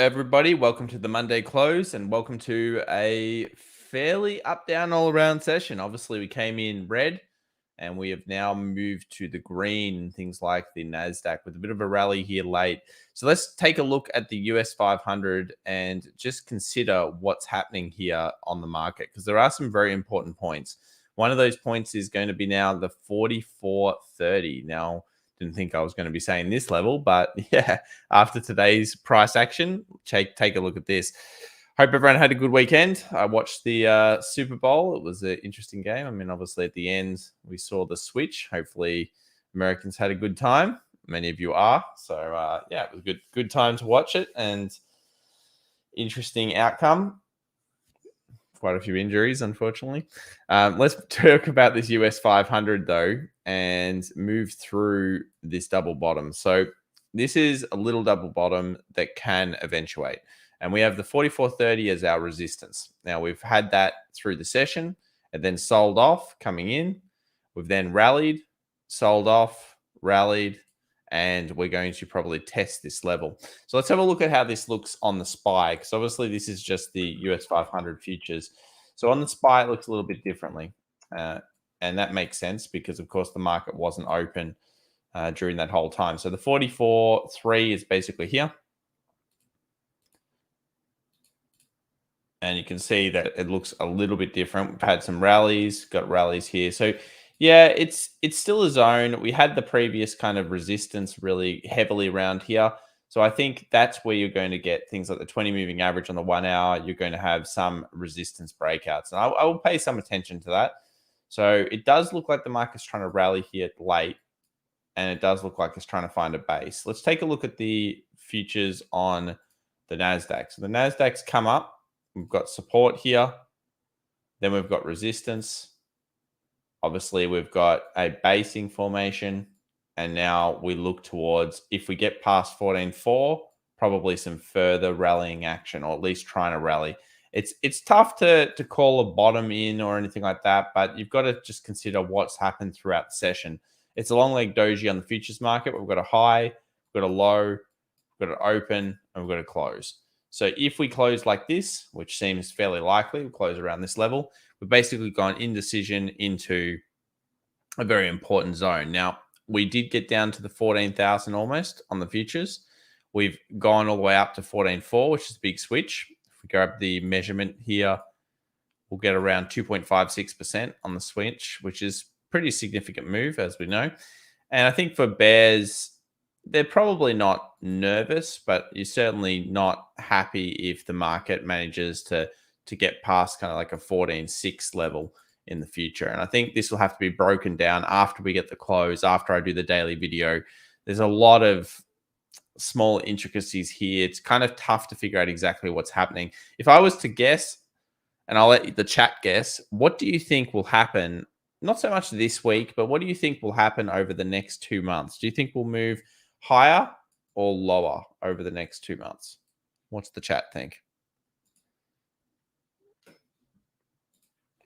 everybody? Welcome to the Monday close and welcome to a fairly up, down, all around session. Obviously, we came in red and we have now moved to the green, things like the Nasdaq with a bit of a rally here late. So let's take a look at the US 500 and just consider what's happening here on the market, because there are some very important points. One of those points is going to be now the 44.30. Now, didn't think I was going to be saying this level, but yeah, after today's price action, take a look at this. Hope everyone had a good weekend. I watched the Super Bowl. It was an interesting game. I mean, obviously at the end, we saw the switch. Hopefully Americans had a good time. Many of you are. So yeah, it was a good time to watch it and interesting outcome. Quite a few injuries, unfortunately. Let's talk about this US 500 though and move through this double bottom. So this is a little double bottom that can eventuate. And we have the 44.30 as our resistance. Now we've had that through the session and then sold off coming in. We've then rallied, sold off, rallied, and we're going to probably test this level. So let's have a look at how this looks on the SPY, because obviously this is just the US 500 futures. So on the SPY, it looks a little bit differently. And that makes sense because, of course, the market wasn't open during that whole time. So the 44.3 is basically here. And you can see that it looks a little bit different. We've had some rallies, got rallies here. So yeah, it's still a zone. We had the previous kind of resistance really heavily around here. So I think that's where you're going to get things like the 20 moving average on the 1 hour. You're going to have some resistance breakouts. And I will pay some attention to that. So it does look like the market's trying to rally here late. And it does look like it's trying to find a base. Let's take a look at the futures on the Nasdaq. So the Nasdaq's come up. We've got support here. Then we've got resistance. Obviously, we've got a basing formation. And now we look towards, if we get past 14.4, probably some further rallying action, or at least trying to rally. It's tough to call a bottom in or anything like that, but you've got to just consider what's happened throughout the session. It's a long leg doji on the futures market. We've got a high, we've got a low, we've got an open, and we've got a close. So if we close like this, which seems fairly likely, we close around this level, we've basically gone indecision into a very important zone. Now, we did get down to the 14,000 almost on the futures. We've gone all the way up to 14.4, which is a big switch. If we grab the measurement here, we'll get around 2.56% on the switch, which is pretty significant move, as we know. And I think for bears, they're probably not nervous, but you're certainly not happy if the market manages to get past kind of like a 14.6 level in the future. And I think this will have to be broken down after we get the close, after I do the daily video. There's a lot of small intricacies here. It's kind of tough to figure out exactly what's happening. If I was to guess, and I'll let the chat guess, what do you think will happen? Not so much this week, but what do you think will happen over the next 2 months? Do you think we'll move higher or lower over the next 2 months? What's the chat think?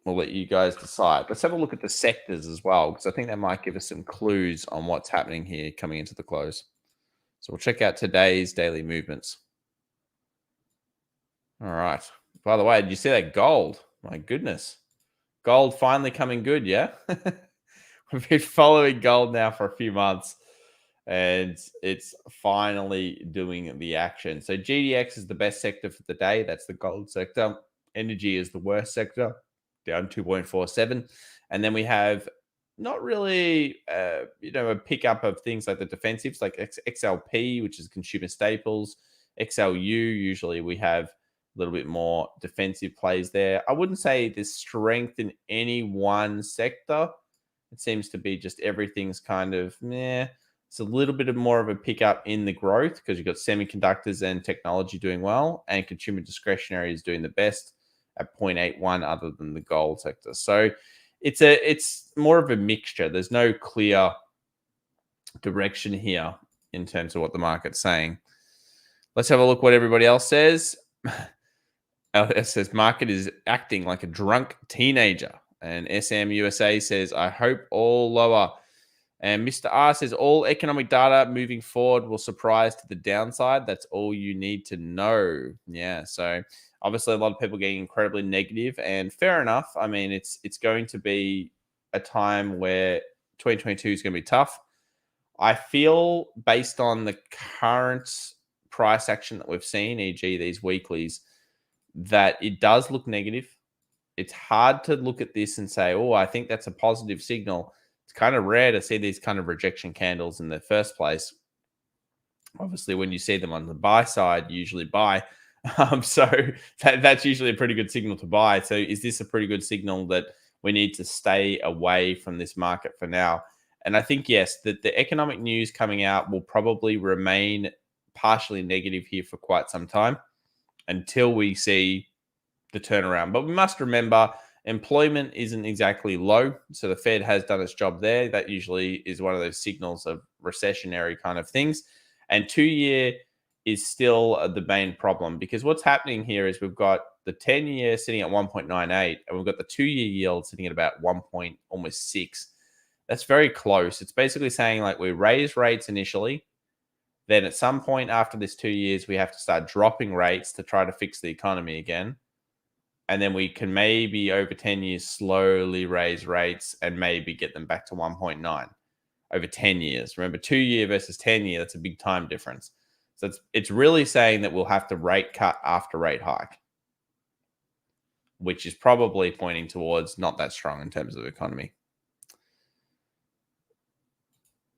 We'll let you guys decide. Let's have a look at the sectors as well, because I think that might give us some clues on what's happening here coming into the close. So we'll check out today's daily movements. All right. By the way, did you see that gold? My goodness. Gold finally coming good, yeah? We've been following gold now for a few months, and it's finally doing the action. So GDX is the best sector for the day. That's the gold sector. Energy is the worst sector, down 2.47. And then we have not really, a pickup of things like the defensives, like XLP, which is consumer staples. XLU, usually we have a little bit more defensive plays there. I wouldn't say there's strength in any one sector. It seems to be just everything's kind of meh. It's a little bit of more of a pickup in the growth because you've got semiconductors and technology doing well, and consumer discretionary is doing the best at 0.81 other than the gold sector. So it's more of a mixture. There's no clear direction here in terms of what the market's saying. Let's have a look what everybody else says. It says market is acting like a drunk teenager. And SM USA says, I hope all lower. And Mr. R says all economic data moving forward will surprise to the downside. That's all you need to know. Yeah. So obviously a lot of people getting incredibly negative, and fair enough. I mean, it's going to be a time where 2022 is going to be tough. I feel based on the current price action that we've seen, e.g., these weeklies, that it does look negative. It's hard to look at this and say, oh, I think that's a positive signal. It's kind of rare to see these kind of rejection candles in the first place. Obviously, when you see them on the buy side, you usually buy. So that's usually a pretty good signal to buy. So is this a pretty good signal that we need to stay away from this market for now? And I think, yes, that the economic news coming out will probably remain partially negative here for quite some time until we see the turnaround. But we must remember employment isn't exactly low. So the Fed has done its job there. That usually is one of those signals of recessionary kind of things. And 2-year is still the main problem, because what's happening here is we've got the 10-year sitting at 1.98 and we've got the 2-year yield sitting at about 1.6. That's very close. It's basically saying like we raise rates initially, then at some point after this 2 years, we have to start dropping rates to try to fix the economy again. And then we can maybe over 10 years slowly raise rates and maybe get them back to 1.9 over 10 years. Remember, 2-year versus 10-year, that's a big time difference. So it's really saying that we'll have to rate cut after rate hike, which is probably pointing towards not that strong in terms of economy.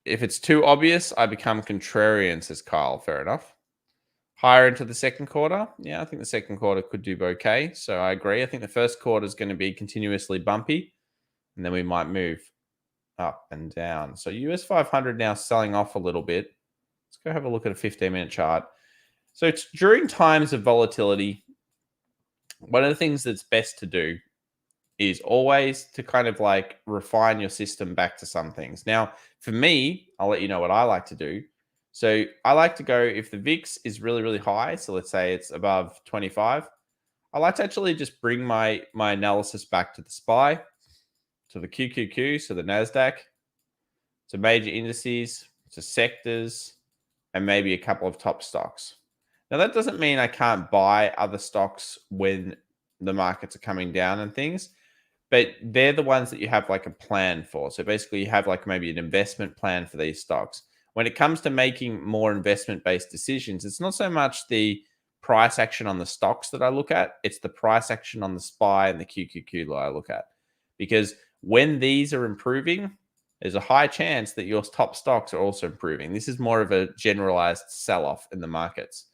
If it's too obvious, I become contrarian, says Kyle. Fair enough. Higher into the second quarter. Yeah, I think the second quarter could do okay. So I agree. I think the first quarter is going to be continuously bumpy, and then we might move up and down. So US 500 now selling off a little bit. Let's go have a look at a 15-minute chart. So it's during times of volatility, one of the things that's best to do is always to kind of like refine your system back to some things. Now, for me, I'll let you know what I like to do. So I like to go, if the VIX is really, really high, so let's say it's above 25, I like to actually just bring my analysis back to the SPY, to the QQQ, so the Nasdaq, to major indices, to sectors, and maybe a couple of top stocks. Now, that doesn't mean I can't buy other stocks when the markets are coming down and things, but they're the ones that you have like a plan for. So basically, you have like maybe an investment plan for these stocks. When it comes to making more investment-based decisions, it's not so much the price action on the stocks that I look at, it's the price action on the SPY and the QQQ that I look at. Because when these are improving, there's a high chance that your top stocks are also improving. This is more of a generalized sell-off in the markets.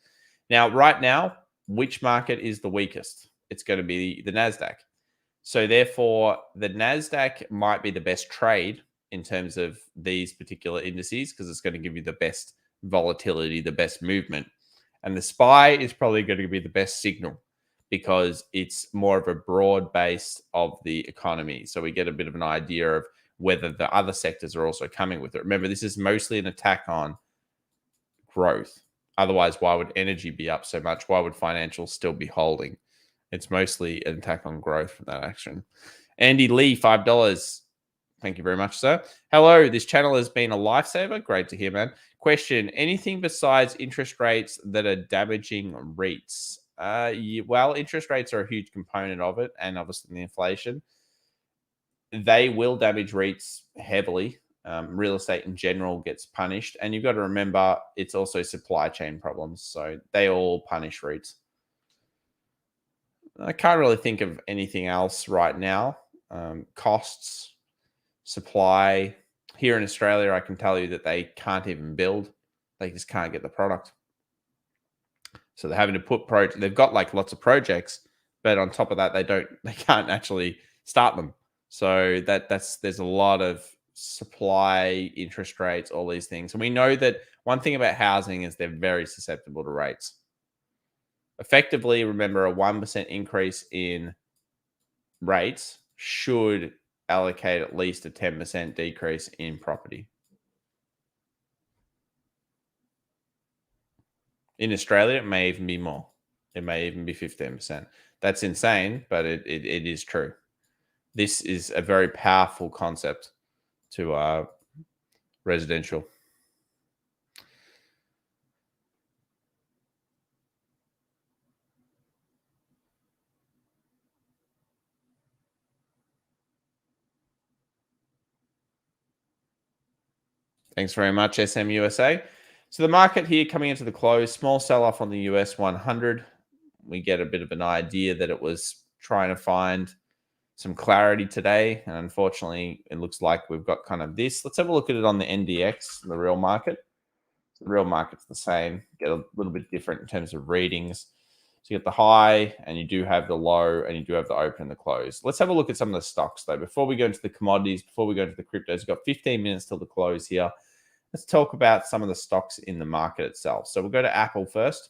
Now, right now, which market is the weakest? It's going to be the Nasdaq. So therefore, the Nasdaq might be the best trade in terms of these particular indices because it's going to give you the best volatility, the best movement. And the SPY is probably going to be the best signal because it's more of a broad base of the economy. So we get a bit of an idea of whether the other sectors are also coming with it. Remember, this is mostly an attack on growth. Otherwise, why would energy be up so much? Why would financials still be holding? It's mostly an attack on growth from that action. Andy Lee, $5. Thank you very much, sir. Hello, this channel has been a lifesaver. Great to hear, man. Question, anything besides interest rates that are damaging REITs? Well, interest rates are a huge component of it, and obviously the inflation. They will damage REITs heavily. Real estate in general gets punished. And you've got to remember, it's also supply chain problems. So they all punish REITs. I can't really think of anything else right now. Costs, supply. Here in Australia, I can tell you that they can't even build. They just can't get the product. So they're having to put they've got like lots of projects, but on top of that, they can't actually start them. So there's a lot of supply, interest rates, all these things. And we know that one thing about housing is they're very susceptible to rates. Effectively, remember, a 1% increase in rates should allocate at least a 10% decrease in property. In Australia, it may even be more. It may even be 15%. That's insane, but it is true. This is a very powerful concept to residential. Thanks very much, SMUSA. So the market here coming into the close, small sell-off on the US 100. We get a bit of an idea that it was trying to find some clarity today. And unfortunately, it looks like we've got kind of this. Let's have a look at it on the NDX, the real market. So the real market's the same, get a little bit different in terms of readings. So you get the high and you do have the low and you do have the open and the close. Let's have a look at some of the stocks though. Before we go into the commodities, before we go into the cryptos, we've got 15 minutes till the close here. Let's talk about some of the stocks in the market itself. So we'll go to Apple first.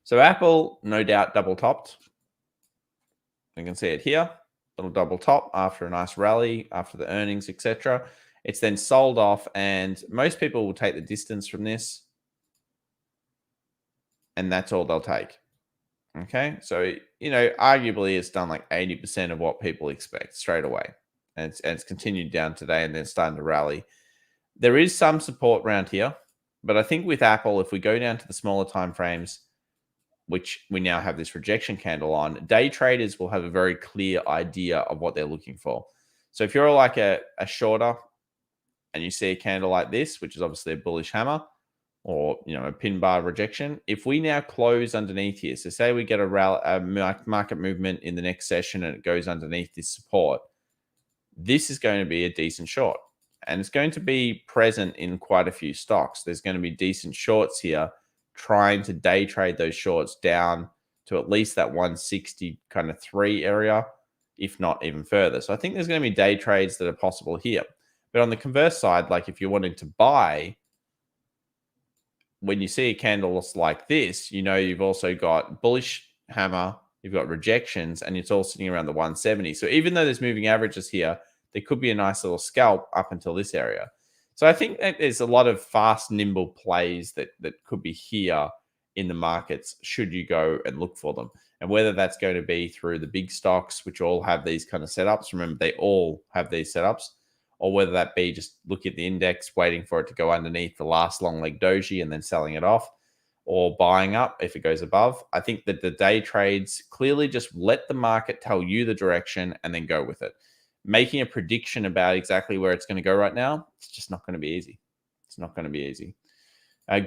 So Apple, no doubt, double topped. You can see it here, little double top after a nice rally, after the earnings, etc. It's then sold off, and most people will take the distance from this, and that's all they'll take. Okay, so arguably it's done like 80% of what people expect straight away, and it's continued down today, and then starting to rally. There is some support around here, but I think with Apple, if we go down to the smaller time frames, which we now have this rejection candle on, day traders will have a very clear idea of what they're looking for. So if you're like a shorter and you see a candle like this, which is obviously a bullish hammer or a pin bar rejection, if we now close underneath here, so say we get a market movement in the next session and it goes underneath this support, this is going to be a decent short. And it's going to be present in quite a few stocks. There's going to be decent shorts here trying to day trade those shorts down to at least that 160 kind of 3 area, if not even further. So I think there's going to be day trades that are possible here. But on the converse side, like if you're wanting to buy, when you see a candle like this, you've also got bullish hammer, you've got rejections, and it's all sitting around the 170. So even though there's moving averages here, there could be a nice little scalp up until this area. So I think that there's a lot of fast, nimble plays that could be here in the markets should you go and look for them. And whether that's going to be through the big stocks, which all have these kind of setups, remember they all have these setups, or whether that be just look at the index, waiting for it to go underneath the last long leg doji and then selling it off, or buying up if it goes above. I think that the day trades clearly just let the market tell you the direction and then go with it. Making a prediction about exactly where it's going to go right now, it's just not going to be easy. It's not going to be easy.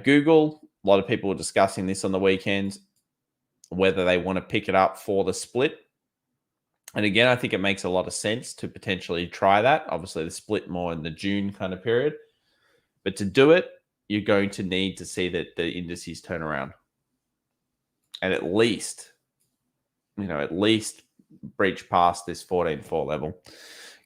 Google, a lot of people were discussing this on the weekend, whether they want to pick it up for the split. And again, I think it makes a lot of sense to potentially try that. Obviously, the split more in the June kind of period. But to do it, you're going to need to see that the indices turn around. And at least breach past this 14.4 level.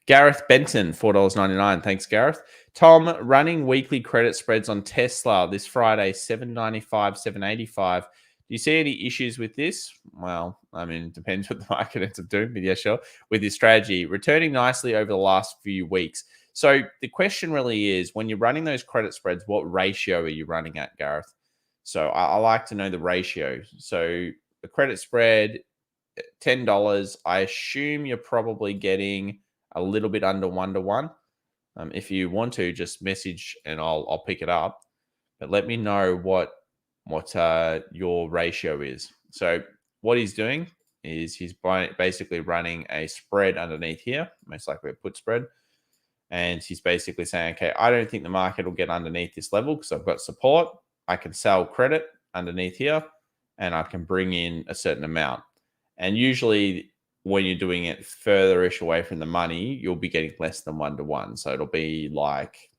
Gareth Benton, $4.99. Thanks, Gareth. Tom, running weekly credit spreads on Tesla this Friday, $7.95, $7.85. Do you see any issues with this? Well, I mean, it depends what the market ends up doing, but yeah, sure. With this strategy, returning nicely over the last few weeks. So the question really is, when you're running those credit spreads, what ratio are you running at, Gareth? So I like to know the ratio. So the credit spread, $10. I assume you're probably getting a little bit under 1-to-1. If you want to, just message and I'll pick it up. But let me know what your ratio is. So what he's doing is he's basically running a spread underneath here, most likely a put spread. And he's basically saying, okay, I don't think the market will get underneath this level because I've got support. I can sell credit underneath here and I can bring in a certain amount. And usually when you're doing it further-ish away from the money, you'll be getting less than 1-to-1. So it'll be like,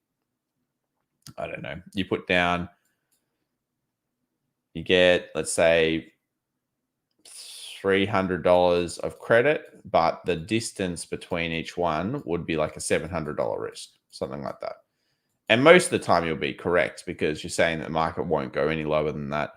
I don't know, you put down, you get, let's say, $300 of credit, but the distance between each one would be like a $700 risk, something like that. And most of the time you'll be correct because you're saying that the market won't go any lower than that.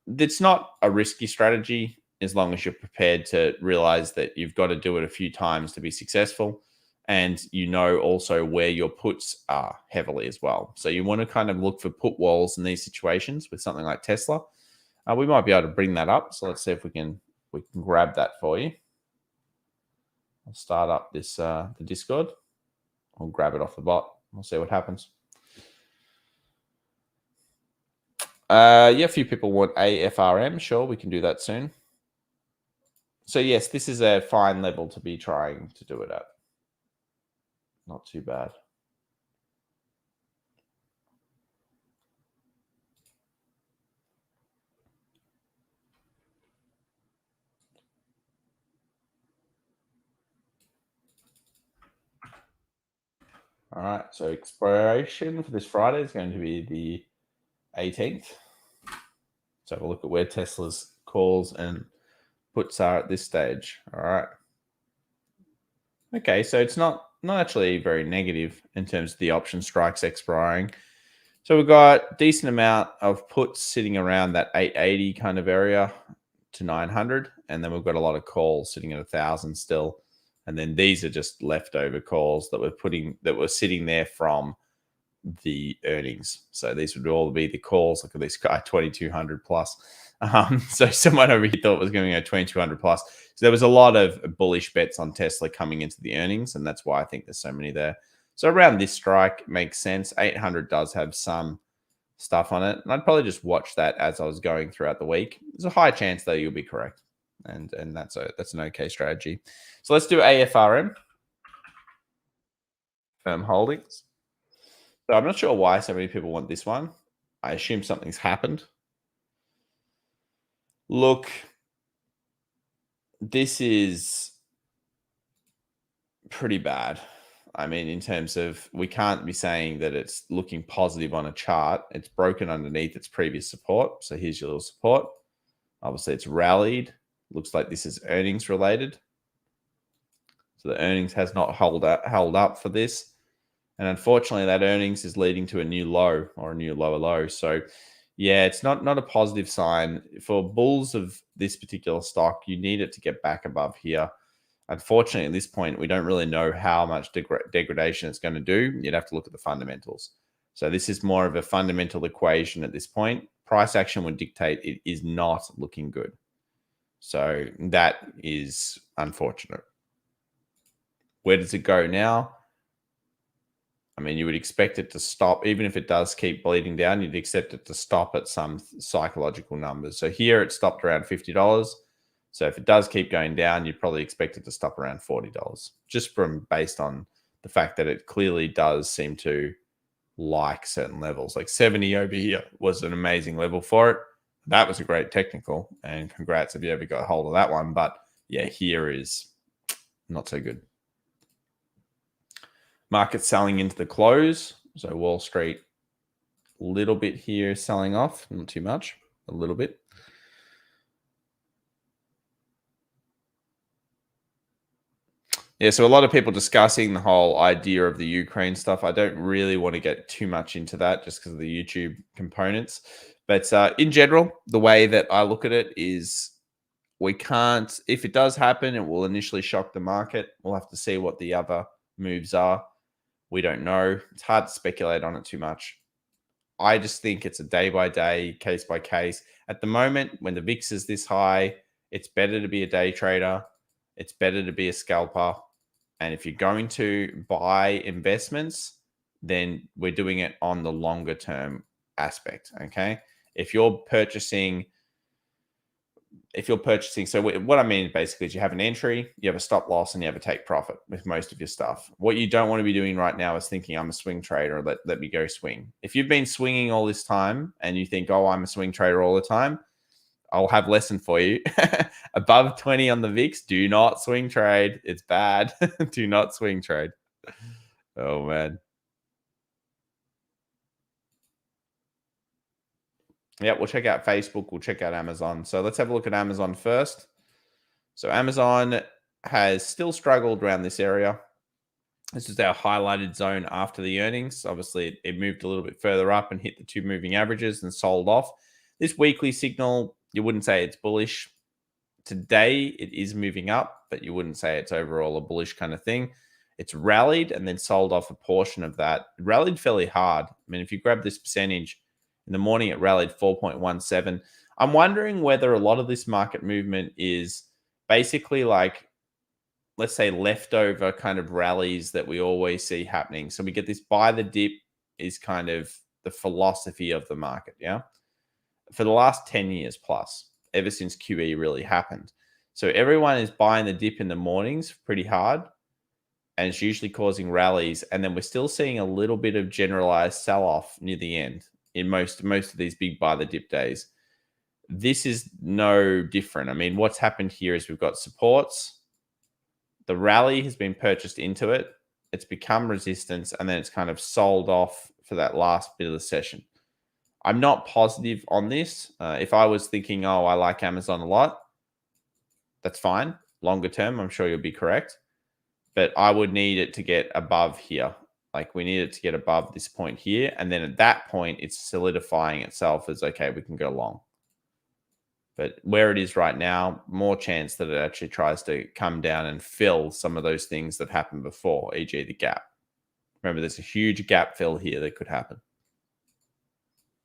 It's not a risky strategy as long as you're prepared to realize that you've got to do it a few times to be successful. And also where your puts are heavily as well. So you want to kind of look for put walls in these situations with something like Tesla. We might be able to bring that up. So let's see if we can grab that for you. I'll start up this the Discord. I'll grab it off the bot. We'll see what happens. Yeah, a few people want AFRM. Sure, we can do that soon. So yes, this is a fine level to be trying to do it at. Not too bad. All right, so expiration for this Friday is going to be the 18th. Let's have a look at where Tesla's calls and puts are at this stage. All right. Okay, so it's not actually very negative in terms of the option strikes expiring. So we've got decent amount of puts sitting around that 880 kind of area to 900, and then we've got a lot of calls sitting at 1,000 still. And then these are just leftover calls that we're sitting there from the earnings. So these would all be the calls. Look at this guy, 2,200 plus. So someone over here thought it was going to go 2,200 plus. So there was a lot of bullish bets on Tesla coming into the earnings, and that's why I think there's so many there. So around this strike makes sense. 800 does have some stuff on it, and I'd probably just watch that as I was going throughout the week. There's a high chance that you'll be correct, and that's an okay strategy. So let's do AFRM, Firm Holdings. So I'm not sure why so many people want this one. I assume something's happened. Look, this is pretty bad. I mean, in terms of, we can't be saying that it's looking positive on a chart. It's broken underneath its previous support. So here's your little support. Obviously, it's rallied. Looks like this is earnings related. So the earnings has not held up for this. And unfortunately, that earnings is leading to a new low or a new lower low. So yeah, it's not a positive sign. For bulls of this particular stock, you need it to get back above here. Unfortunately, at this point, we don't really know how much degradation it's going to do. You'd have to look at the fundamentals. So this is more of a fundamental equation at this point. Price action would dictate it is not looking good. So that is unfortunate. Where does it go now? I mean, you would expect it to stop. Even if it does keep bleeding down, you'd expect it to stop at some psychological numbers. So here it stopped around $50. So if it does keep going down, you'd probably expect it to stop around $40, just based on the fact that it clearly does seem to like certain levels. Like 70 over here was an amazing level for it. That was a great technical, and congrats if you ever got a hold of that one. But yeah, here is not so good. Market selling into the close. So Wall Street, a little bit here selling off, not too much, a little bit. Yeah, so a lot of people discussing the whole idea of the Ukraine stuff. I don't really want to get too much into that just because of the YouTube components. But in general, the way that I look at it is we can't, if it does happen, it will initially shock the market. We'll have to see what the other moves are. We don't know. It's hard to speculate on it too much. I just think it's a day-by-day, case-by-case. At the moment, when the VIX is this high, it's better to be a day trader. It's better to be a scalper. And if you're going to buy investments, then we're doing it on the longer term aspect. Okay. If you're purchasing, so what I mean basically is you have an entry, you have a stop loss, and you have a take profit with most of your stuff. What you don't want to be doing right now is thinking I'm a swing trader, let me go swing. If you've been swinging all this time and you think, oh, I'm a swing trader all the time, I'll have a lesson for you. Above 20 on the VIX, do not swing trade. It's bad. Do not swing trade. Oh, man. Yeah, we'll check out Facebook. We'll check out Amazon. So let's have a look at Amazon first. So Amazon has still struggled around this area. This is our highlighted zone after the earnings. Obviously, it moved a little bit further up and hit the 2 moving averages and sold off. This weekly signal, you wouldn't say it's bullish. Today, it is moving up, but you wouldn't say it's overall a bullish kind of thing. It's rallied and then sold off a portion of that. It rallied fairly hard. I mean, if you grab this percentage, in the morning, it rallied 4.17. I'm wondering whether a lot of this market movement is basically like let's say, leftover kind of rallies that we always see happening. So we get this buy the dip is kind of the philosophy of the market. Yeah. For the last 10 years plus, ever since QE really happened. So everyone is buying the dip in the mornings pretty hard, and it's usually causing rallies. And then we're still seeing a little bit of generalized sell-off near the end in most of these big buy the dip days. This is no different. I mean, what's happened here is we've got supports. The rally has been purchased into it. It's become resistance, and then it's kind of sold off for that last bit of the session. I'm not positive on this. If I was thinking, oh, I like Amazon a lot, that's fine. Longer term, I'm sure you'll be correct. But I would need it to get above here. Like we need it to get above this point here. And then at that point, it's solidifying itself as, okay, we can go long. But where it is right now, more chance that it actually tries to come down and fill some of those things that happened before, e.g. the gap. Remember, there's a huge gap fill here that could happen.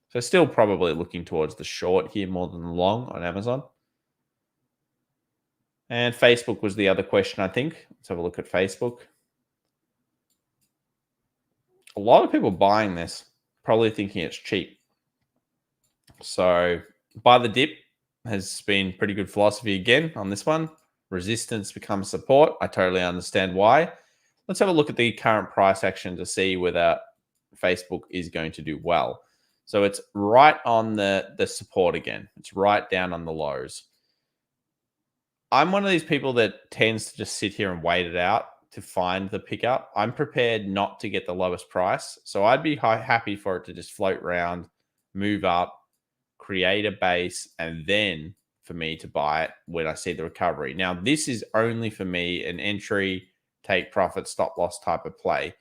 So still probably looking towards the short here more than the long on Amazon. And Facebook was the other question, I think. Let's have a look at Facebook. A lot of people buying this, probably thinking it's cheap. So buy the dip has been pretty good philosophy again on this one. Resistance becomes support. I totally understand why. Let's have a look at the current price action to see whether Facebook is going to do well. So it's right on the support again. It's right down on the lows. I'm one of these people that tends to just sit here and wait it out to find the pickup. I'm prepared not to get the lowest price. So I'd be happy for it to just float around, move up, create a base, and then for me to buy it when I see the recovery. Now, this is only for me an entry, take profit, stop loss type of play.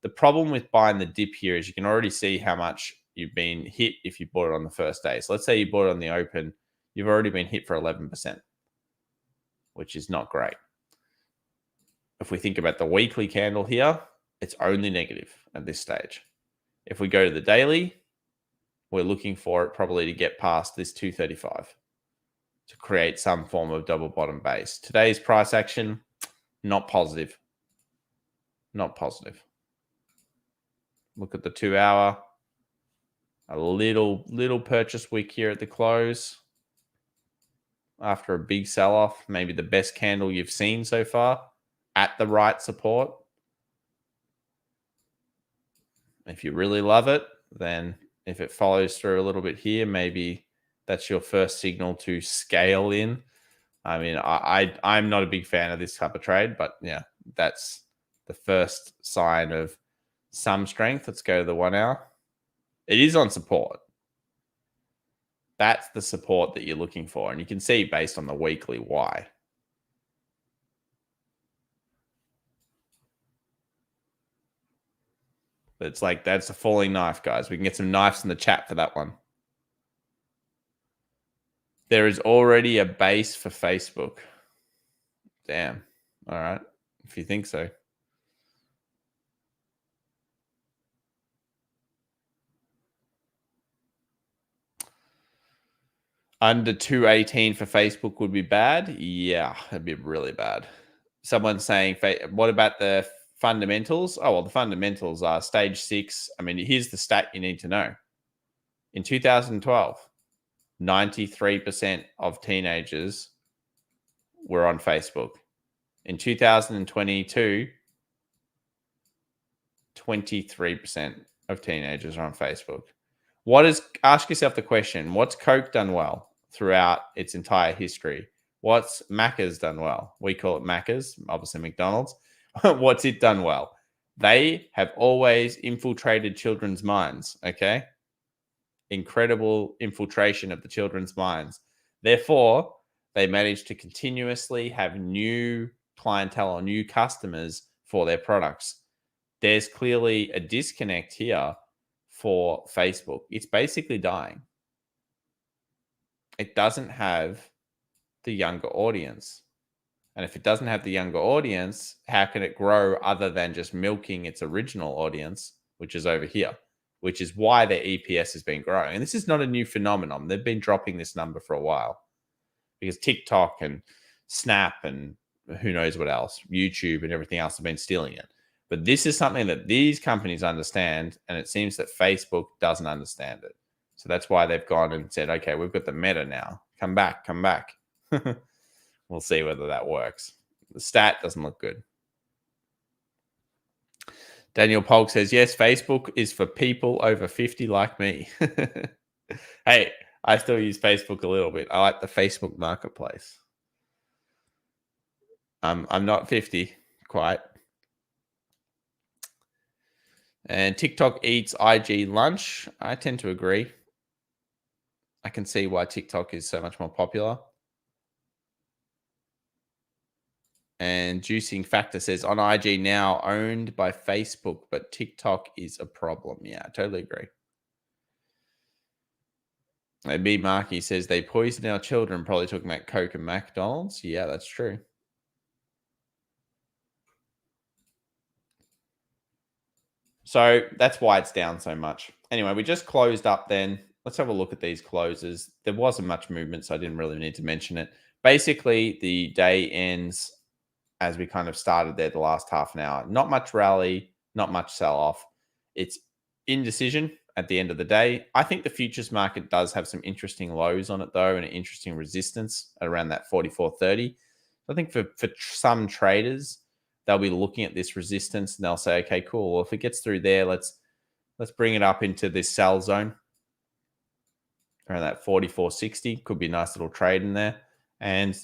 The problem with buying the dip here is you can already see how much you've been hit if you bought it on the first day. So let's say you bought it on the open, you've already been hit for 11%, which is not great. If we think about the weekly candle here, it's only negative at this stage. If we go to the daily, we're looking for it probably to get past this 235 to create some form of double bottom base. Today's price action, not positive. Not positive. Look at the 2 hour. A little purchase wick here at the close. After a big sell-off, maybe the best candle you've seen so far at the right support. If you really love it, then if it follows through a little bit here, maybe that's your first signal to scale in. I mean, I'm not a big fan of this type of trade, but yeah, that's the first sign of some strength. Let's go to the 1 hour. It is on support. That's the support that you're looking for. And you can see based on the weekly why. It's like, that's a falling knife, guys. We can get some knives in the chat for that one. There is already a base for Facebook. Damn. All right. If you think so. Under 218 for Facebook would be bad. Yeah, it'd be really bad. Someone's saying, what about the fundamentals? Oh, well, the fundamentals are stage 6. I mean, here's the stat you need to know. In 2012, 93% of teenagers were on Facebook. In 2022, 23% of teenagers are on Facebook. Ask yourself the question, what's Coke done well throughout its entire history? What's Macca's done well? We call it Macca's, obviously McDonald's. What's it done well? They have always infiltrated children's minds, okay? Incredible infiltration of the children's minds. Therefore, they managed to continuously have new clientele or new customers for their products. There's clearly a disconnect here for Facebook. It's basically dying. It doesn't have the younger audience. And if it doesn't have the younger audience, how can it grow other than just milking its original audience, which is over here, which is why their EPS has been growing. And this is not a new phenomenon. They've been dropping this number for a while because TikTok and Snap and who knows what else, YouTube and everything else have been stealing it. But this is something that these companies understand, and it seems that Facebook doesn't understand it. So that's why they've gone and said, okay, we've got the meta now. Come back, come back. We'll see whether that works. The stat doesn't look good. Daniel Polk says, yes, Facebook is for people over 50 like me. Hey, I still use Facebook a little bit. I like the Facebook marketplace. I'm not 50 quite. And TikTok eats IG lunch. I tend to agree. I can see why TikTok is so much more popular. And Juicing Factor says, on IG now owned by Facebook, but TikTok is a problem. Yeah, I totally agree. B Marky says, they poison our children, probably talking about Coke and McDonald's. Yeah, that's true. So that's why it's down so much. Anyway, we just closed up then. Let's have a look at these closes. There wasn't much movement, so I didn't really need to mention it. Basically, the day ends as we kind of started there the last half an hour. Not much rally, not much sell-off. It's indecision at the end of the day. I think the futures market does have some interesting lows on it, though, and an interesting resistance at around that 44.30. I think for some traders, they'll be looking at this resistance and they'll say, okay, cool. Well, if it gets through there, let's bring it up into this sell zone around that 44.60. Could be a nice little trade in there. And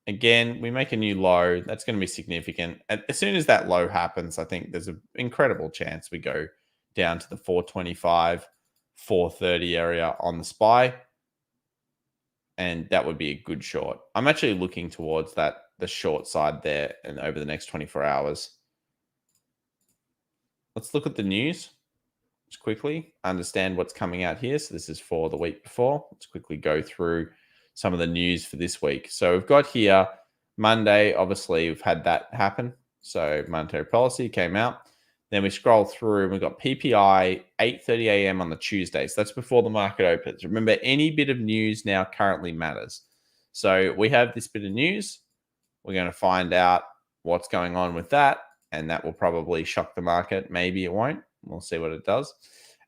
again, we make a new low. That's going to be significant. As soon as that low happens, I think there's an incredible chance we go down to the 425, 430 area on the SPY. And that would be a good short. I'm actually looking towards the short side there and over the next 24 hours. Let's look at the news just quickly, understand what's coming out here. So this is for the week before. Let's quickly go through some of the news for this week. So we've got here Monday, obviously we've had that happen. So monetary policy came out. Then we scroll through and we've got PPI 8:30 a.m. on the Tuesday. So that's before the market opens. Remember, any bit of news now currently matters. So we have this bit of news. We're going to find out what's going on with that. And that will probably shock the market. Maybe it won't. We'll see what it does.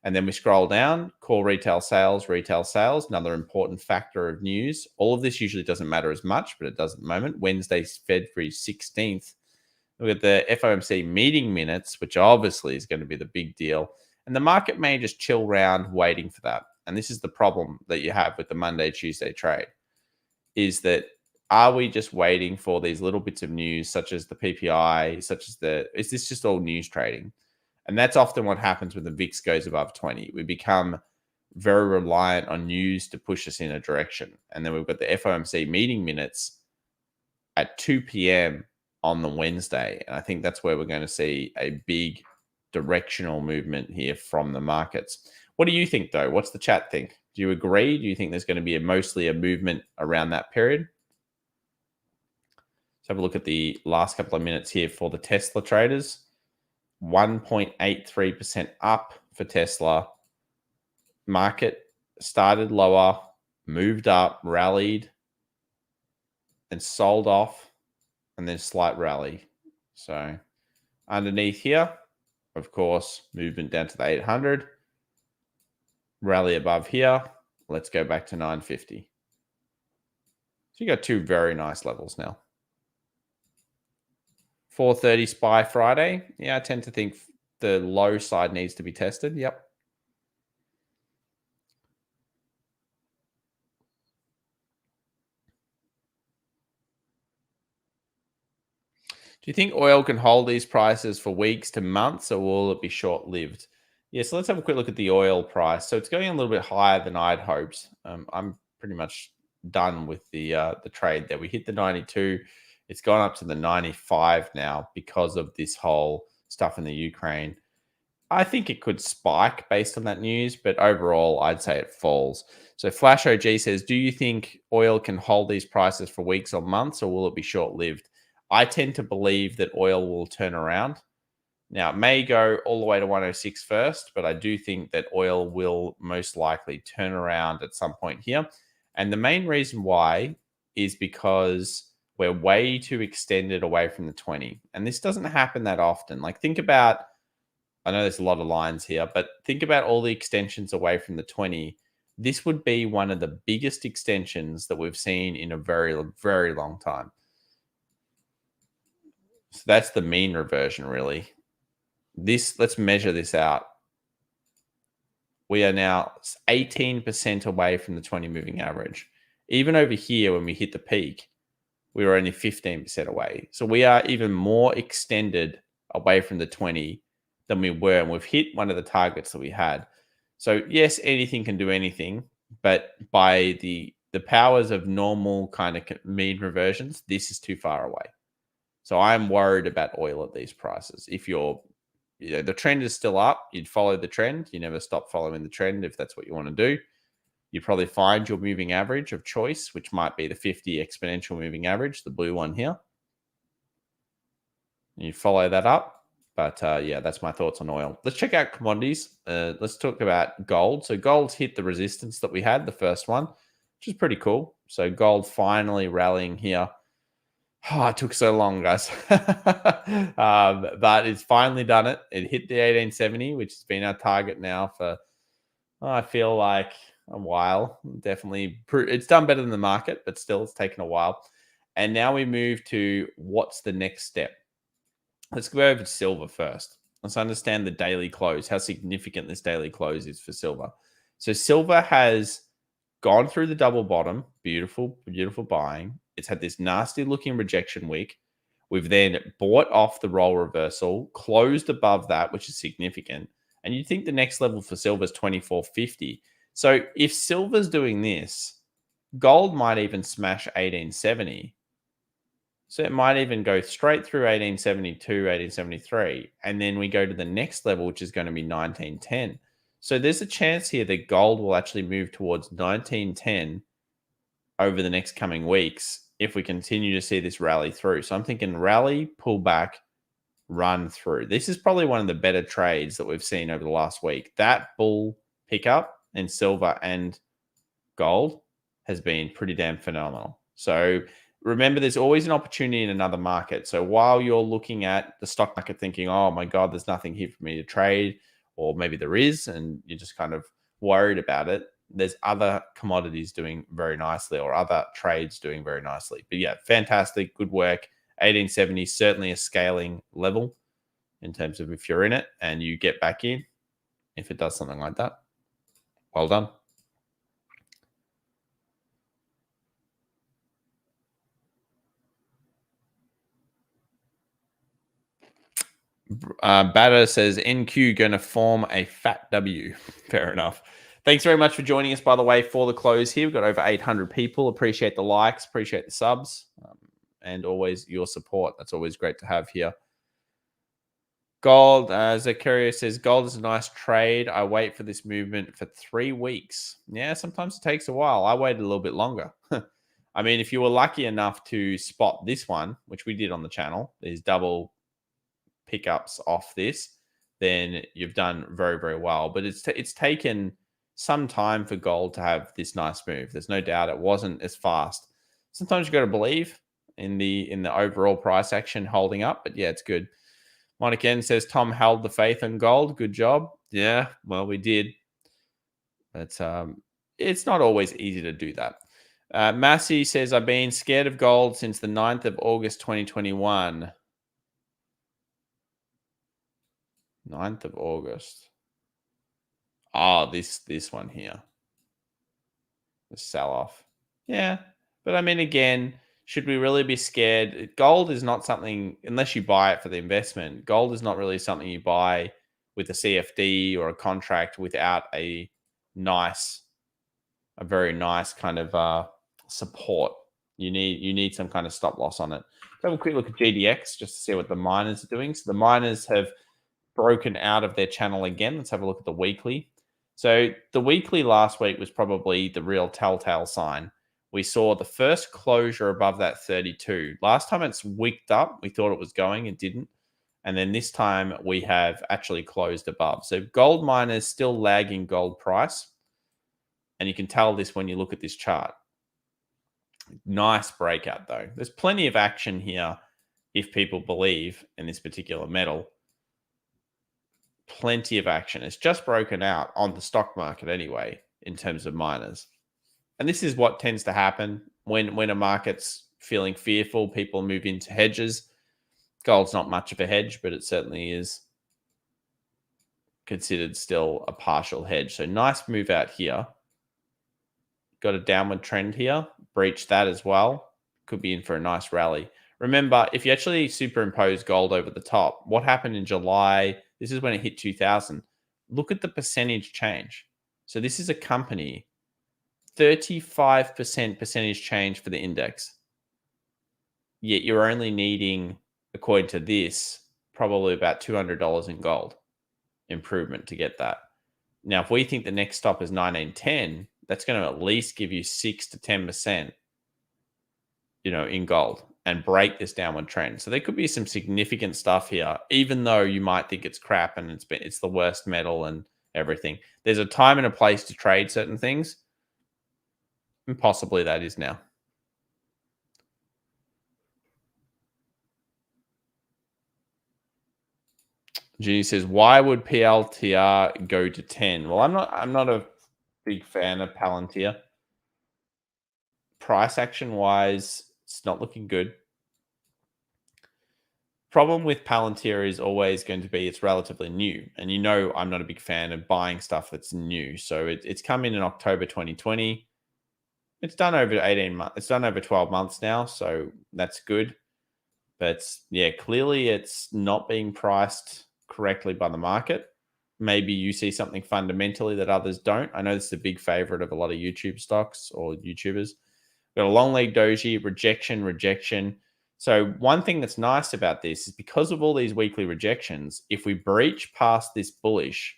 And then we scroll down, core retail sales, another important factor of news. All of this usually doesn't matter as much, but it does at the moment. Wednesday, February 16th. Look at the FOMC meeting minutes, which obviously is going to be the big deal. And the market may just chill around waiting for that. And this is the problem that you have with the Monday, Tuesday trade, is that are we just waiting for these little bits of news, such as the PPI, is this just all news trading? And that's often what happens when the VIX goes above 20. We become very reliant on news to push us in a direction. And then we've got the FOMC meeting minutes at 2 p.m. on the Wednesday. And I think that's where we're going to see a big directional movement here from the markets. What do you think, though? What's the chat think? Do you agree? Do you think there's going to be mostly a movement around that period? Let's have a look at the last couple of minutes here for the Tesla traders. 1.83% up for Tesla. Market started lower, moved up, rallied, and sold off, and then slight rally. So underneath here, of course, movement down to the 800. Rally above here. Let's go back to 950. So you got two very nice levels now. 4:30 SPY Friday. Yeah, I tend to think the low side needs to be tested. Yep. Do you think oil can hold these prices for weeks to months, or will it be short-lived? Yeah, so let's have a quick look at the oil price. So it's going a little bit higher than I'd hoped. I'm pretty much done with the trade there. We hit the 92. It's gone up to the 95 now because of this whole stuff in the Ukraine. I think it could spike based on that news, but overall, I'd say it falls. So Flash OG says, do you think oil can hold these prices for weeks or months, or will it be short-lived? I tend to believe that oil will turn around. Now, it may go all the way to 106 first, but I do think that oil will most likely turn around at some point here. And the main reason why is because we're way too extended away from the 20. And this doesn't happen that often. Like, think about, I know there's a lot of lines here, but think about all the extensions away from the 20. This would be one of the biggest extensions that we've seen in a very, very long time. So that's the mean reversion, really. Let's measure this out. We are now 18% away from the 20 moving average. Even over here, when we hit the peak, we were only 15% away. So we are even more extended away from the 20 than we were. And we've hit one of the targets that we had. So yes, anything can do anything, but by the powers of normal kind of mean reversions, this is too far away. So I'm worried about oil at these prices. If the trend is still up, you'd follow the trend. You never stop following the trend if that's what you want to do. You probably find your moving average of choice, which might be the 50 exponential moving average, the blue one here. You follow that up. But yeah, that's my thoughts on oil. Let's check out commodities. Let's talk about gold. So gold's hit the resistance that we had, the first one, which is pretty cool. So gold finally rallying here. Oh, it took so long, guys. But it's finally done it. It hit the 1870, which has been our target now for, I feel like, a while. Definitely, it's done better than the market, but still, it's taken a while. And now we move to what's the next step. Let's go over to silver first. Let's understand the daily close, how significant this daily close is for silver. So silver has gone through the double bottom. Beautiful, beautiful buying. It's had this nasty looking rejection week. We've then bought off the roll reversal, closed above that, which is significant. And you'd think the next level for silver is 2450. So if silver's doing this, gold might even smash 1870. So it might even go straight through 1872, 1873. And then we go to the next level, which is going to be 1910. So there's a chance here that gold will actually move towards 1910 over the next coming weeks if we continue to see this rally through. So I'm thinking rally, pull back, run through. This is probably one of the better trades that we've seen over the last week. That bull pickup in silver and gold has been pretty damn phenomenal. So remember, there's always an opportunity in another market. So while you're looking at the stock market thinking, oh my God, there's nothing here for me to trade, or maybe there is, and you're just kind of worried about it, there's other commodities doing very nicely or other trades doing very nicely. But yeah, fantastic. Good work. 1870, certainly a scaling level in terms of if you're in it and you get back in, if it does something like that. Well done. Batter says NQ going to form a fat W. Fair enough. Thanks very much for joining us, by the way, for the close here. We've got over 800 people. Appreciate the likes, appreciate the subs, and always your support. That's always great to have here. Gold, Zachariah says, gold is a nice trade. I wait for this movement for 3 weeks. Yeah, sometimes it takes a while. I waited a little bit longer. I mean, if you were lucky enough to spot this one, which we did on the channel, these double pickups off this, then you've done very, very well. But it's taken some time for gold to have this nice move. There's no doubt it wasn't as fast. Sometimes you got to believe in the overall price action holding up, but yeah, it's good. Monica N says Tom held the faith in gold. Good job. Yeah, well, we did. But it's not always easy to do that. Massey says, I've been scared of gold since the 9th of August 2021. 9th of August. Oh, this one here. The sell-off. Yeah. But I mean, again, should we really be scared? Gold is not something, unless you buy it for the investment, gold is not really something you buy with a CFD or a contract without a very nice kind of support. You need some kind of stop loss on it. Let's have a quick look at GDX just to see what the miners are doing. So the miners have broken out of their channel again. Let's have a look at the weekly. So the weekly last week was probably the real telltale sign. We saw the first closure above that 32. Last time it's wicked up. We thought it was going. It didn't. And then this time we have actually closed above. So gold miners still lagging gold price. And you can tell this when you look at this chart. Nice breakout though. There's plenty of action here if people believe in this particular metal. Plenty of action. It's just broken out on the stock market anyway, in terms of miners. And this is what tends to happen when a market's feeling fearful, people move into hedges. Gold's not much of a hedge, but it certainly is considered still a partial hedge. So nice move out here. Got a downward trend here. Breach that as well. Could be in for a nice rally. Remember, if you actually superimpose gold over the top, what happened in July? This is when it hit 2000. Look at the percentage change. So this is a company, 35% percentage change for the index. Yet you're only needing, according to this, probably about $200 in gold improvement to get that. Now, if we think the next stop is 1910, that's going to at least give you 6 to 10%, in gold and break this downward trend. So there could be some significant stuff here, even though you might think it's crap and it's the worst metal and everything. There's a time and a place to trade certain things, and possibly that is now. Ginny says, "Why would PLTR go to 10?" Well, I'm not a big fan of Palantir. Price action wise, it's not looking good. Problem with Palantir is always going to be it's relatively new. And I'm not a big fan of buying stuff that's new. So it's come in October 2020. It's done over 18 months. It's done over 12 months now. So that's good. But yeah, clearly it's not being priced correctly by the market. Maybe you see something fundamentally that others don't. I know this is a big favorite of a lot of YouTube stocks or YouTubers. Got a long leg doji, rejection. So one thing that's nice about this is because of all these weekly rejections, if we breach past this bullish,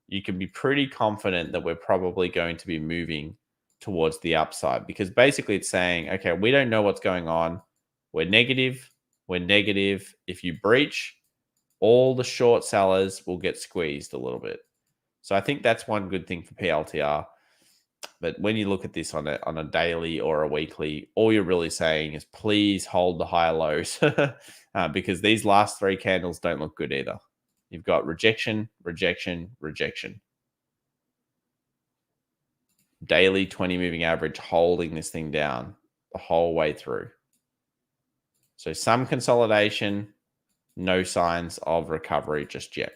you can be pretty confident that we're probably going to be moving towards the upside, because basically it's saying, okay, we don't know what's going on. We're negative. If you breach, all the short sellers will get squeezed a little bit. So I think that's one good thing for PLTR. But when you look at this on a daily or a weekly, all you're really saying is please hold the higher lows because these last three candles don't look good either. You've got rejection. Daily 20 moving average holding this thing down the whole way through. So some consolidation, no signs of recovery just yet.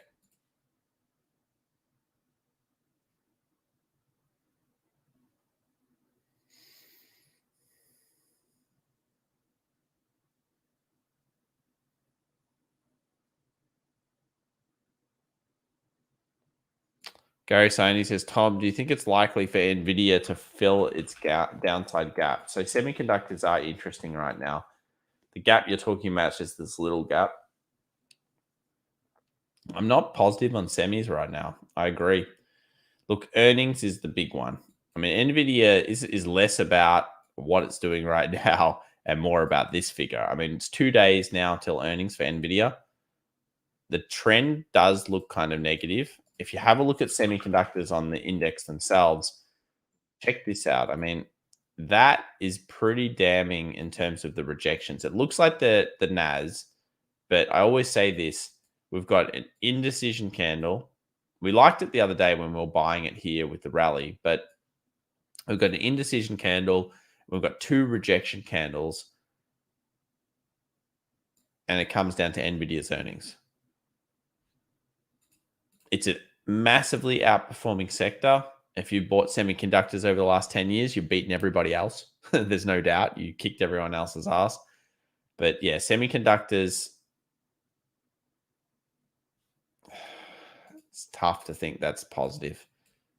Gary Sony says, Tom, do you think it's likely for NVIDIA to fill its downside gap? So semiconductors are interesting right now. The gap you're talking about is just this little gap. I'm not positive on semis right now. I agree. Look, earnings is the big one. I mean, NVIDIA is less about what it's doing right now and more about this figure. I mean, it's 2 days now till earnings for NVIDIA. The trend does look kind of negative. If you have a look at semiconductors on the index themselves, check this out. I mean, that is pretty damning in terms of the rejections. It looks like the NAS, but I always say this. We've got an indecision candle. We liked it the other day when we were buying it here with the rally, but we've got an indecision candle. We've got 2 rejection candles, and it comes down to NVIDIA's earnings. It's a massively outperforming sector. If you bought semiconductors over the last 10 years, you've beaten everybody else. There's no doubt. You kicked everyone else's ass. But yeah, semiconductors, it's tough to think that's positive.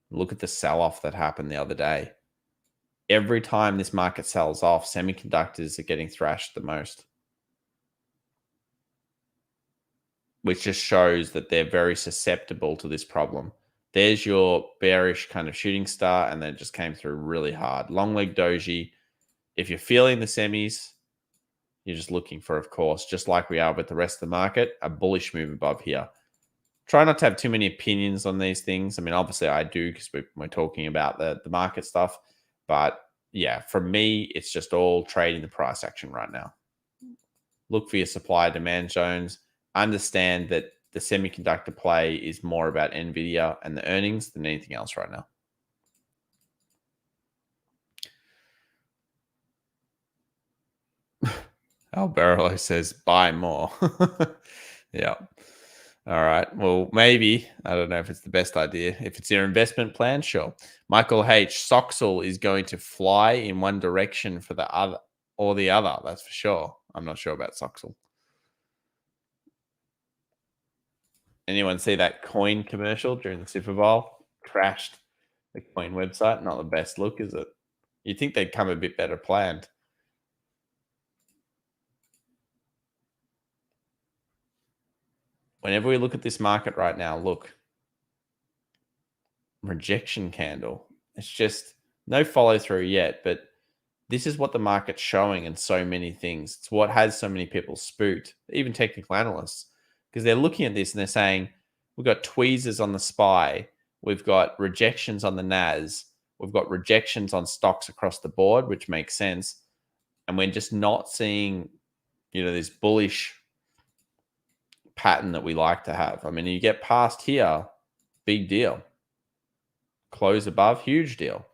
Look at the sell-off that happened the other day. Every time this market sells off, semiconductors are getting thrashed the most, which just shows that they're very susceptible to this problem. There's your bearish kind of shooting star, and then it just came through really hard. Long leg doji. If you're feeling the semis, you're just looking for, of course, just like we are with the rest of the market, a bullish move above here. Try not to have too many opinions on these things. I mean, obviously I do because we're talking about the market stuff, but yeah, for me, it's just all trading the price action right now. Look for your supply demand zones. Understand that the semiconductor play is more about nvda and the earnings than anything else right now. Alberto says buy more. Yeah. All right. Well, maybe. I don't know if it's the best idea. If it's your investment plan, sure. Michael H. Soxel is going to fly in one direction for the other or the other. That's for sure. I'm not sure about Soxel. Anyone see that coin commercial during the Super Bowl? Crashed the coin website. Not the best look, is it? You'd think they'd come a bit better planned. Whenever we look at this market right now, look, rejection candle. It's just no follow through yet, but this is what the market's showing in so many things. It's what has so many people spooked, even technical analysts, because they're looking at this and they're saying, we've got tweezers on the SPY, we've got rejections on the NAS, we've got rejections on stocks across the board, which makes sense. And we're just not seeing, this bullish pattern that we like to have. I mean, you get past here, big deal. Close above, huge deal.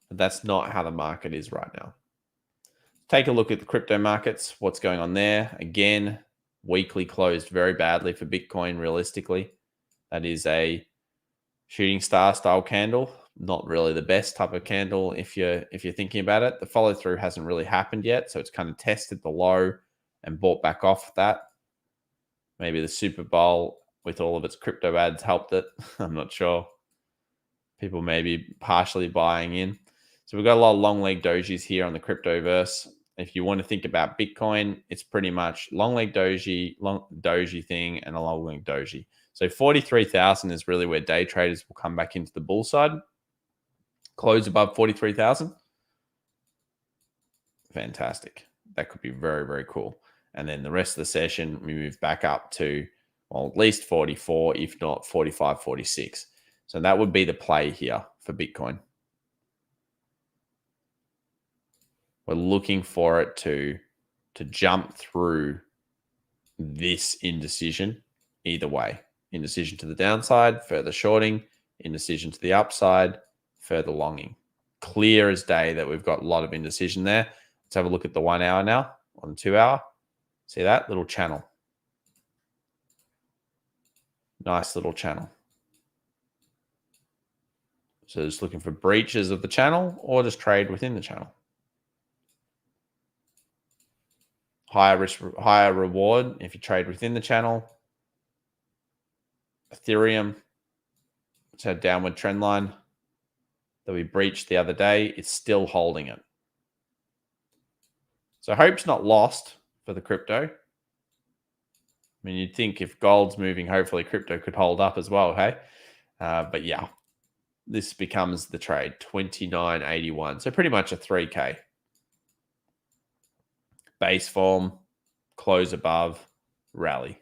But that's not how the market is right now. Take a look at the crypto markets. What's going on there? Again, weekly closed very badly for Bitcoin, realistically. That is a shooting star style candle. Not really the best type of candle if you're thinking about it. The follow through hasn't really happened yet. So it's kind of tested the low and bought back off that. Maybe the Super Bowl with all of its crypto ads helped it. I'm not sure. People may be partially buying in. So we've got a lot of long leg dojis here on the cryptoverse. If you want to think about Bitcoin, it's pretty much long leg doji, long doji thing, and a long leg doji. So 43,000 is really where day traders will come back into the bull side. Close above 43,000. Fantastic. That could be very, very cool. And then the rest of the session, we move back up to, well, at least 44, if not 45, 46. So that would be the play here for Bitcoin. We're looking for it to jump through this indecision either way. Indecision to the downside, further shorting. Indecision to the upside, further longing. Clear as day that we've got a lot of indecision there. Let's have a look at the 1 hour now on the 2 hour. See that little channel? Nice little channel. So just looking for breaches of the channel or just trade within the channel. Higher risk, higher reward if you trade within the channel. Ethereum, it's a downward trend line that we breached the other day. It's still holding it. So hope's not lost for the crypto. I mean, you'd think if gold's moving, hopefully crypto could hold up as well, hey? But yeah, this becomes the trade, 29.81. So pretty much a 3K. Base form, close above, rally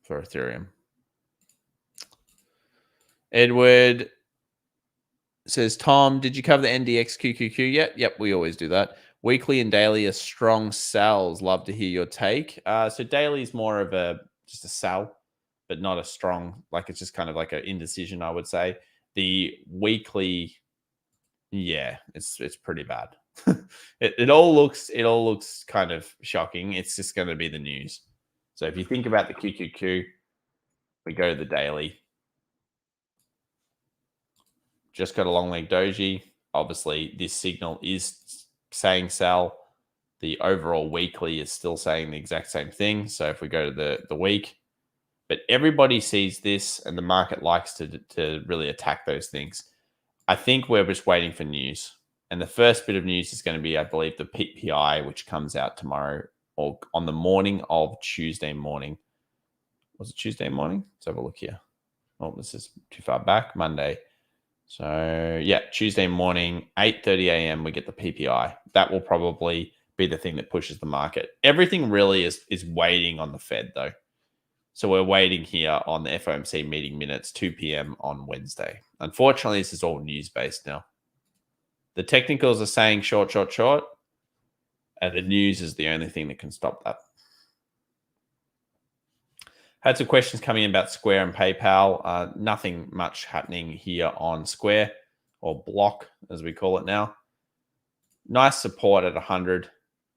for Ethereum. Edward says, Tom, did you cover the NDX QQQ yet? Yep, we always do that. Weekly and daily are strong sells. Love to hear your take. So daily is more of just a sell, but not a strong, like it's just kind of like an indecision, I would say. The weekly, yeah, it's pretty bad. it all looks kind of shocking. It's just going to be the news. So if you think about the QQQ, we go to the daily. Just got a long leg doji. Obviously, this signal is saying sell. The overall weekly is still saying the exact same thing. So if we go to the week, but everybody sees this and the market likes to really attack those things. I think we're just waiting for news. And the first bit of news is going to be, I believe, the PPI, which comes out tomorrow or on the morning of Tuesday morning. Was it Tuesday morning? Let's have a look here. Oh, this is too far back. Monday. So yeah, Tuesday morning, 8:30 a.m. we get the PPI. That will probably be the thing that pushes the market. Everything really is waiting on the Fed though. So we're waiting here on the FOMC meeting minutes, 2 p.m. on Wednesday. Unfortunately, this is all news-based now. The technicals are saying short, short, short, and the news is the only thing that can stop that. Had some questions coming in about Square and PayPal. Nothing much happening here on Square, or Block, as we call it now. Nice support at 100.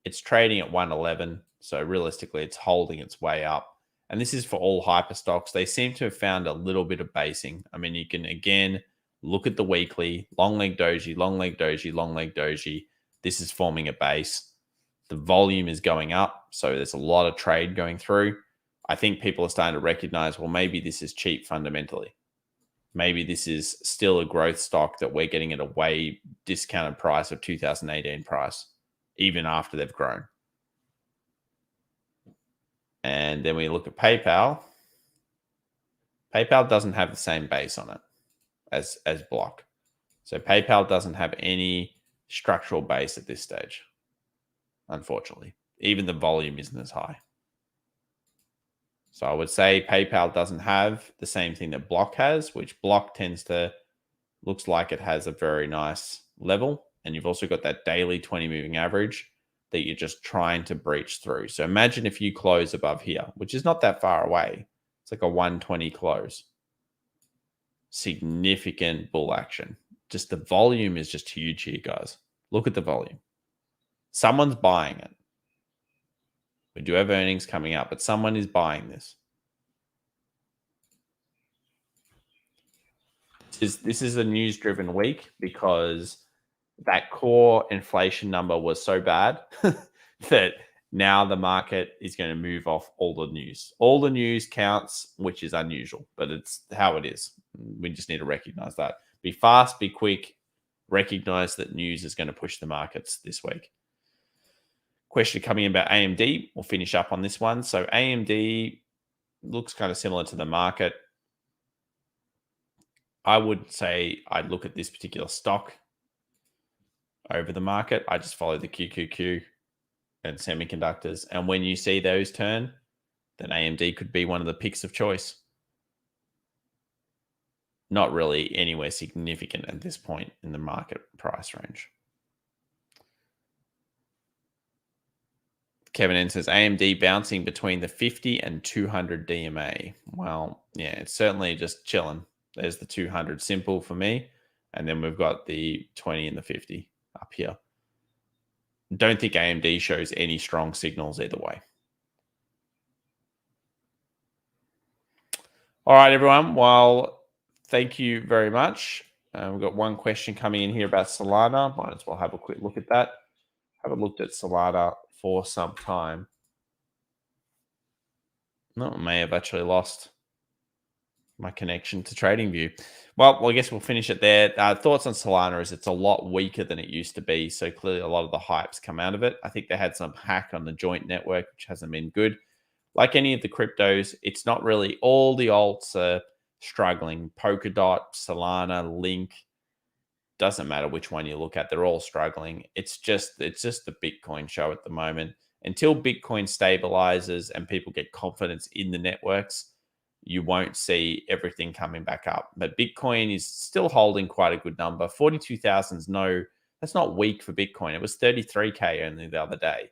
It's trading at 111. So realistically, it's holding its way up. And this is for all hyper stocks. They seem to have found a little bit of basing. I mean, you can, again, look at the weekly. Long leg doji, long leg doji, long leg doji. This is forming a base. The volume is going up. So there's a lot of trade going through. I think people are starting to recognize, well, maybe this is cheap fundamentally. Maybe this is still a growth stock that we're getting at a way discounted price of 2018 price, even after they've grown. And then we look at PayPal. PayPal doesn't have the same base on it as Block. So PayPal doesn't have any structural base at this stage, unfortunately. Even the volume isn't as high. So I would say PayPal doesn't have the same thing that Block has, which Block tends to, looks like it has a very nice level. And you've also got that daily 20 moving average that you're just trying to breach through. So imagine if you close above here, which is not that far away. It's like a 120 close. Significant bull action. Just the volume is just huge here, guys. Look at the volume. Someone's buying it. We do have earnings coming up, but someone is buying this. This is a news-driven week because that core inflation number was so bad that now the market is going to move off all the news. All the news counts, which is unusual, but it's how it is. We just need to recognize that. Be fast, be quick. Recognize that news is going to push the markets this week. Question coming in about AMD. We'll finish up on this one. So AMD looks kind of similar to the market. I would say I'd look at this particular stock over the market. I just follow the QQQ and semiconductors. And when you see those turn, then AMD could be one of the picks of choice. Not really anywhere significant at this point in the market price range. Kevin N says AMD bouncing between the 50 and 200 DMA. Well, yeah, it's certainly just chilling. There's the 200 simple for me. And then we've got the 20 and the 50 up here. Don't think AMD shows any strong signals either way. All right, everyone. Well, thank you very much. We've got one question coming in here about Solana. Might as well have a quick look at that. Haven't looked at Solana for some time. No, I may have actually lost my connection to TradingView. Well, I guess we'll finish it there. Thoughts on Solana is it's a lot weaker than it used to be. So clearly a lot of the hype's come out of it. I think they had some hack on the joint network, which hasn't been good. Like any of the cryptos, it's not really all the alts are struggling. Polkadot, Solana, Link, doesn't matter which one you look at, they're all struggling. It's just the Bitcoin show at the moment. Until Bitcoin stabilizes and people get confidence in the networks, you won't see everything coming back up. But Bitcoin is still holding quite a good number. 42,000 is that's not weak for Bitcoin. It was 33K only the other day.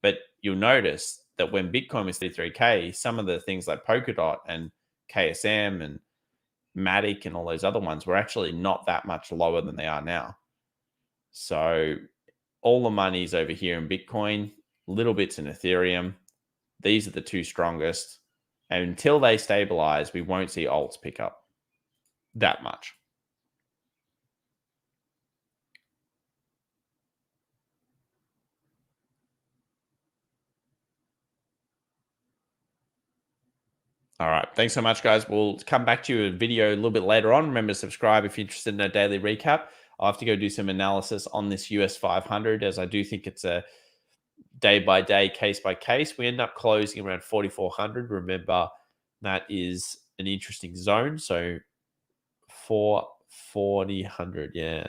But you'll notice that when Bitcoin was 33K, some of the things like Polkadot and KSM and Matic and all those other ones were actually not that much lower than they are now. So all the money's over here in Bitcoin, little bits in Ethereum. These are the two strongest. And until they stabilize, we won't see alts pick up that much. All right. Thanks so much, guys. We'll come back to you a video a little bit later on. Remember to subscribe if you're interested in a daily recap. I'll have to go do some analysis on this US 500 as I do think it's a day by day, case by case. We end up closing around 4,400. Remember, that is an interesting zone. So 4,400, yeah.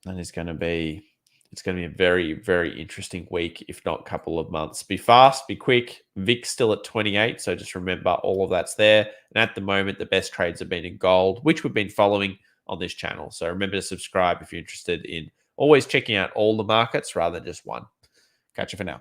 That is going to be It's going to be a very, very interesting week, if not couple of months. Be fast, be quick. VIX still at 28, so just remember all of that's there. And at the moment, the best trades have been in gold, which we've been following on this channel. So remember to subscribe if you're interested in always checking out all the markets rather than just one. Catch you for now.